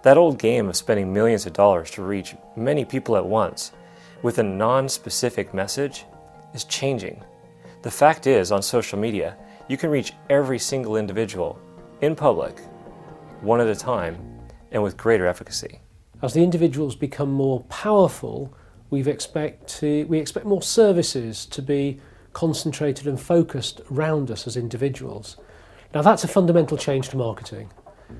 That old game of spending millions of dollars to reach many people at once with a non-specific message is changing. The fact is, on social media, you can reach every single individual in public, one at a time, and with greater efficacy. As the individuals become more powerful, we expect more services to be concentrated and focused around us as individuals. Now that's a fundamental change to marketing,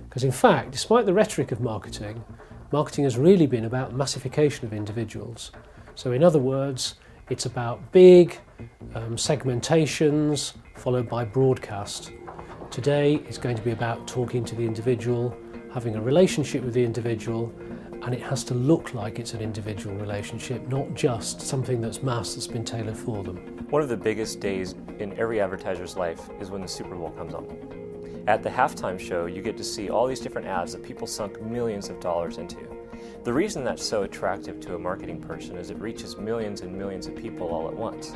because in fact, despite the rhetoric of marketing, marketing has really been about massification of individuals. So in other words, it's about big segmentations followed by broadcast. Today it's going to be about talking to the individual, having a relationship with the individual, and it has to look like it's an individual relationship, not just something that's that's been tailored for them. One of the biggest days in every advertiser's life is when the Super Bowl comes on. At the halftime show, you get to see all these different ads that people sunk millions of dollars into. The reason that's so attractive to a marketing person is it reaches millions and millions of people all at once.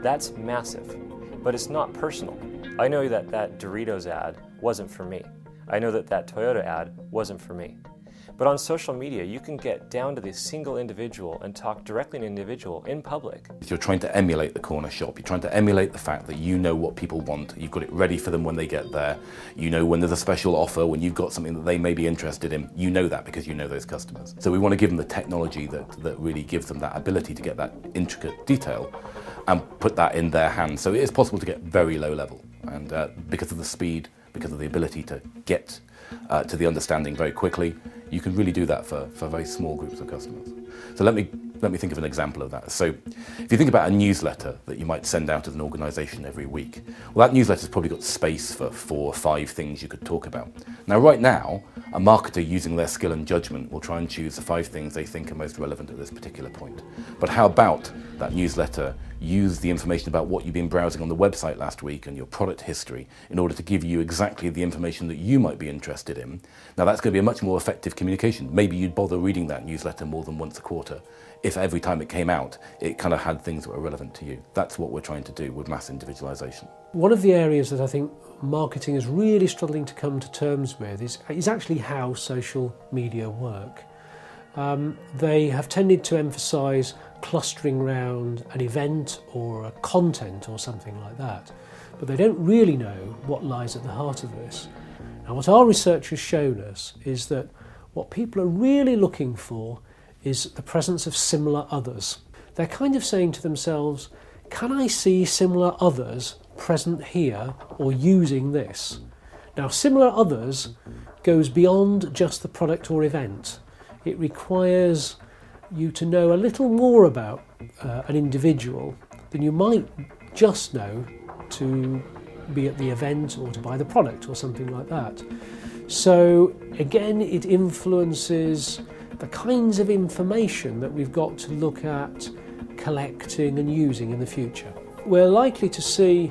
That's massive, but it's not personal. I know that that Doritos ad wasn't for me. I know that that Toyota ad wasn't for me. But on social media, you can get down to the single individual and talk directly to an individual in public. You're trying to emulate the corner shop. You're trying to emulate the fact that you know what people want. You've got it ready for them when they get there. You know when there's a special offer, when you've got something that they may be interested in. You know that because you know those customers. So we want to give them the technology that really gives them that ability to get that intricate detail and put that in their hands. So it is possible to get very low level. And because of the speed, because of the ability to get to the understanding very quickly, you can really do that for very small groups of customers. So let me think of an example of that. So if you think about a newsletter that you might send out as an organisation every week, well, that newsletter's probably got space for 4 or 5 things you could talk about. Now, right now, a marketer using their skill and judgment will try and choose the 5 things they think are most relevant at this particular point. But how about that newsletter use the information about what you've been browsing on the website last week and your product history in order to give you exactly the information that you might be interested in. Now that's going to be a much more effective communication. Maybe you'd bother reading that newsletter more than once a quarter if every time it came out it kind of had things that were relevant to you. That's what we're trying to do with mass individualization. One of the areas that I think marketing is really struggling to come to terms with is actually how social media work. They have tended to emphasise clustering around an event or a content or something like that, but they don't really know what lies at the heart of this. Now, what our research has shown us is that what people are really looking for is the presence of similar others. They're kind of saying to themselves, can I see similar others present here or using this? Now, similar others goes beyond just the product or event. It requires you to know a little more about an individual than you might just know to be at the event or to buy the product or something like that. So again, it influences the kinds of information that we've got to look at collecting and using in the future. We're likely to see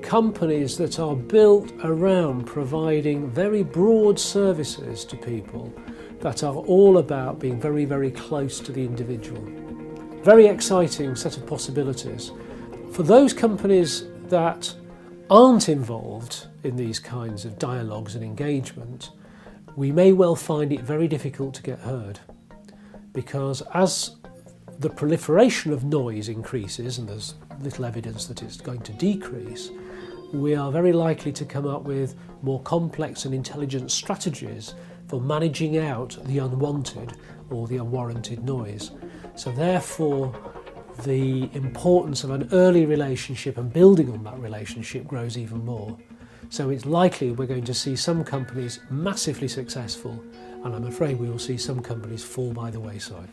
companies that are built around providing very broad services to people that are all about being very, very close to the individual. Very exciting set of possibilities. For those companies that aren't involved in these kinds of dialogues and engagement, we may well find it very difficult to get heard, because as the proliferation of noise increases, and there's little evidence that it's going to decrease, we are very likely to come up with more complex and intelligent strategies for managing out the unwanted or the unwarranted noise. So therefore, the importance of an early relationship and building on that relationship grows even more. So it's likely we're going to see some companies massively successful, and I'm afraid we will see some companies fall by the wayside.